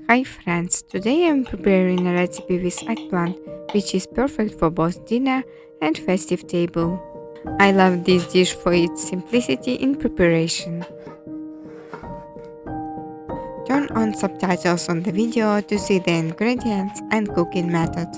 Hi friends, today I'm preparing a recipe with eggplant, which is perfect for both dinner and festive table. I love this dish for its simplicity in preparation. Turn on subtitles on the video to see the ingredients and cooking method.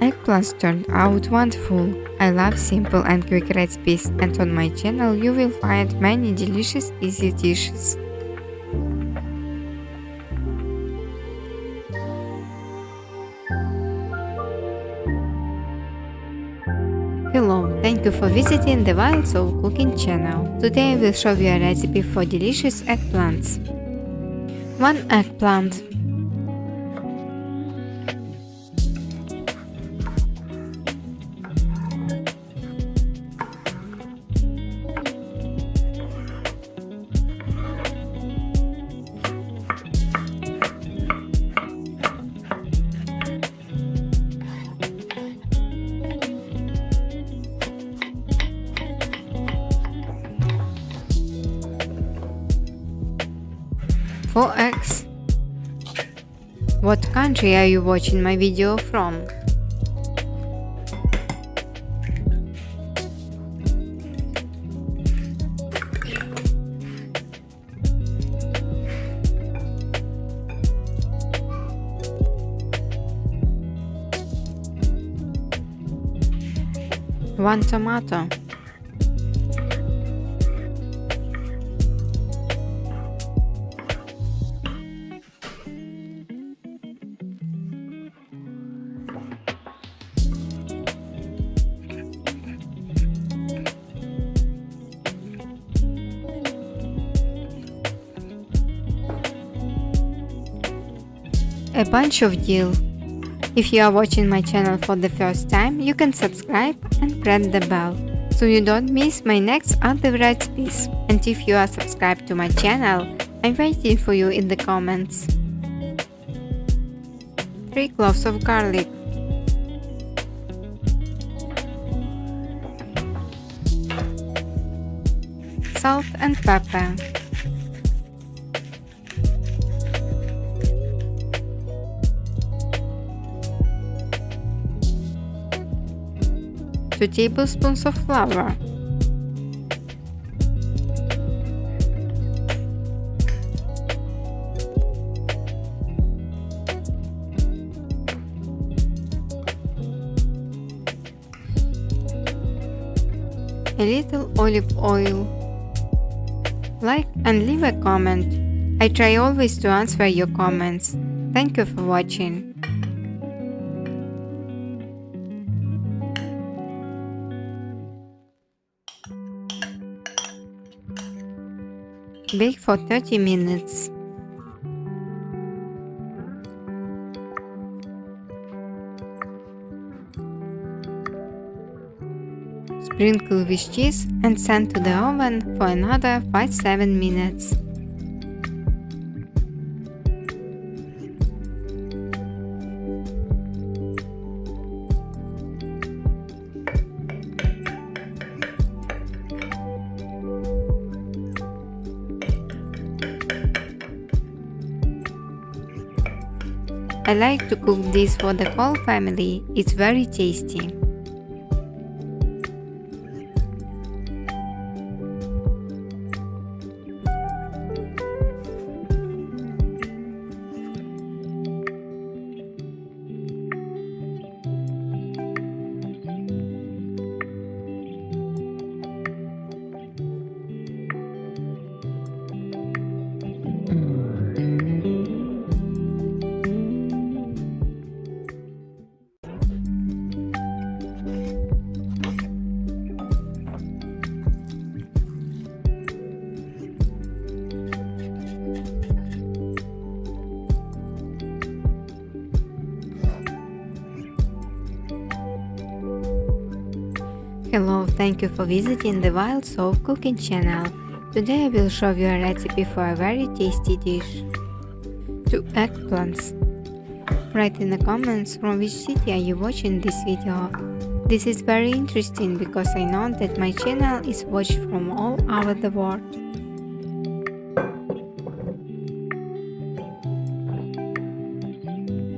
Eggplants turned out wonderful. I love simple and quick recipes, and on my channel you will find many delicious easy dishes. Hello, thank you for visiting the Wild Soul Cooking channel. Today I will show you a recipe for delicious eggplants. 1 eggplant, 4 eggs. What country are you watching my video from? One tomato, 1 bunch of dill. If you are watching my channel for the first time, you can subscribe and press the bell, so you don't miss my next other recipes. And if you are subscribed to my channel, I'm waiting for you in the comments. 3 cloves of garlic, salt and pepper, 2 tablespoons of flour, a little olive oil. Like and leave a comment. I try always to answer your comments. Thank you for watching. Bake for 30 minutes. Sprinkle with cheese and send to the oven for another 5-7 minutes. I like to cook this for the whole family, it's very tasty. Hello, thank you for visiting the Wild Soul Cooking channel. Today I will show you a recipe for a very tasty dish. 2 eggplants. Write in the comments from which city are you watching this video. This is very interesting because I know that my channel is watched from all over the world.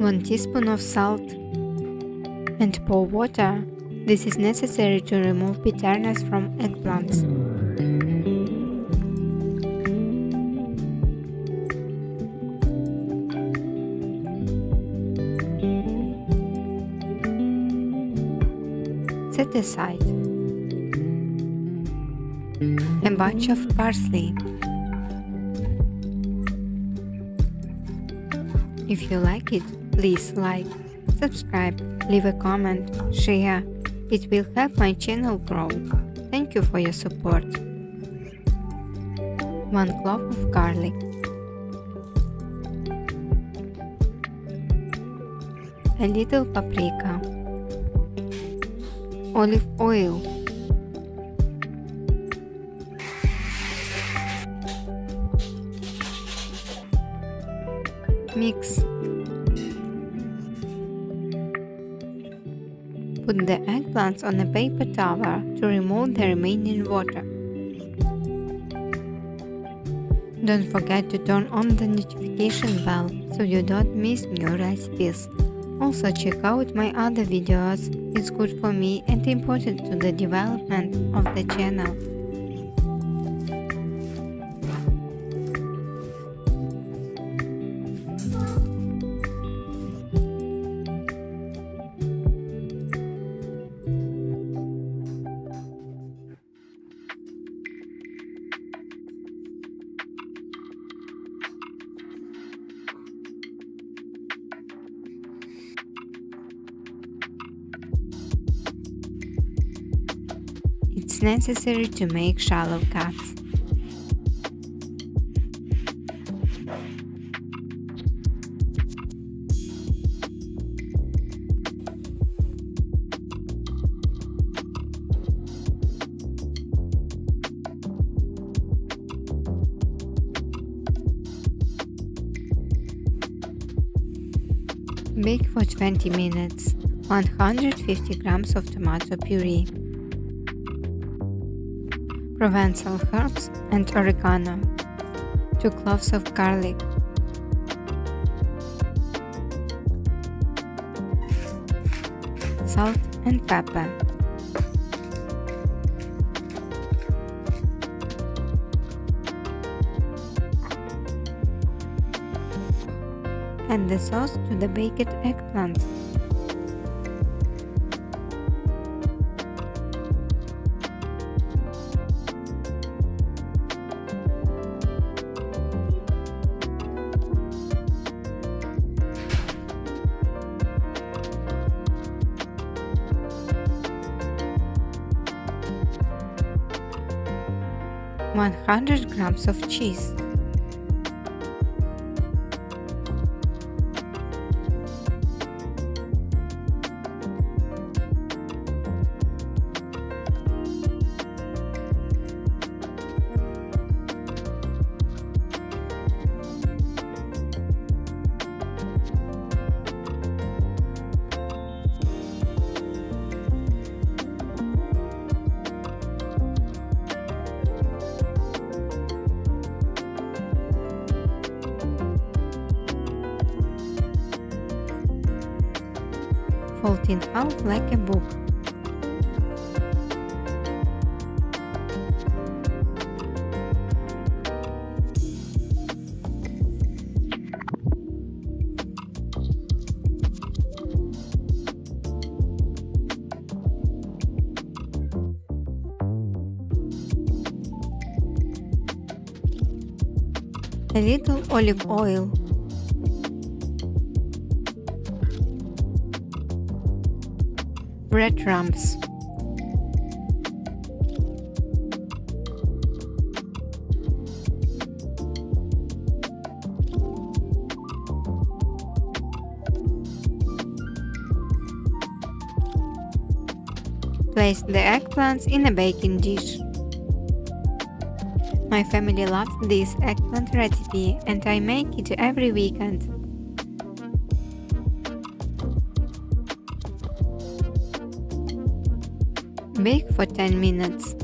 1 teaspoon of salt and pour water. This is necessary to remove bitterness from eggplants. set aside. A bunch of parsley. If you like it, please like, subscribe, leave a comment, share. It will help my channel grow. Thank you for your support. 1 clove of garlic. A little paprika. Olive oil. Mix. Put the eggplants on a paper towel to remove the remaining water. Don't forget to turn on the notification bell so you don't miss new recipes. Also check out my other videos, it's good for me and important to the development of the channel. It's necessary to make shallow cuts. Bake for 20 minutes. 150 grams of tomato puree. Provençal herbs and oregano. 2 cloves of garlic. Salt and pepper. Add the sauce to the baked eggplant. One 100 grams of cheese. Fold in half like a book. A little olive oil. Breadcrumbs. Place the eggplants in a baking dish. My family loves this eggplant recipe and I make it every weekend. Bake for 10 minutes.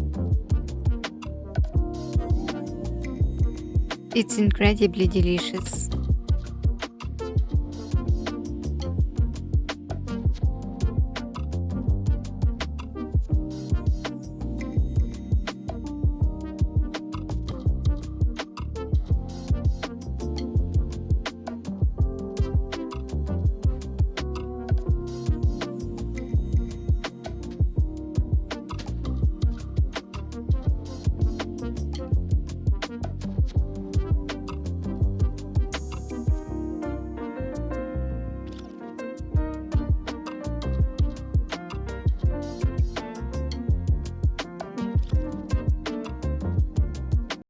It's incredibly delicious.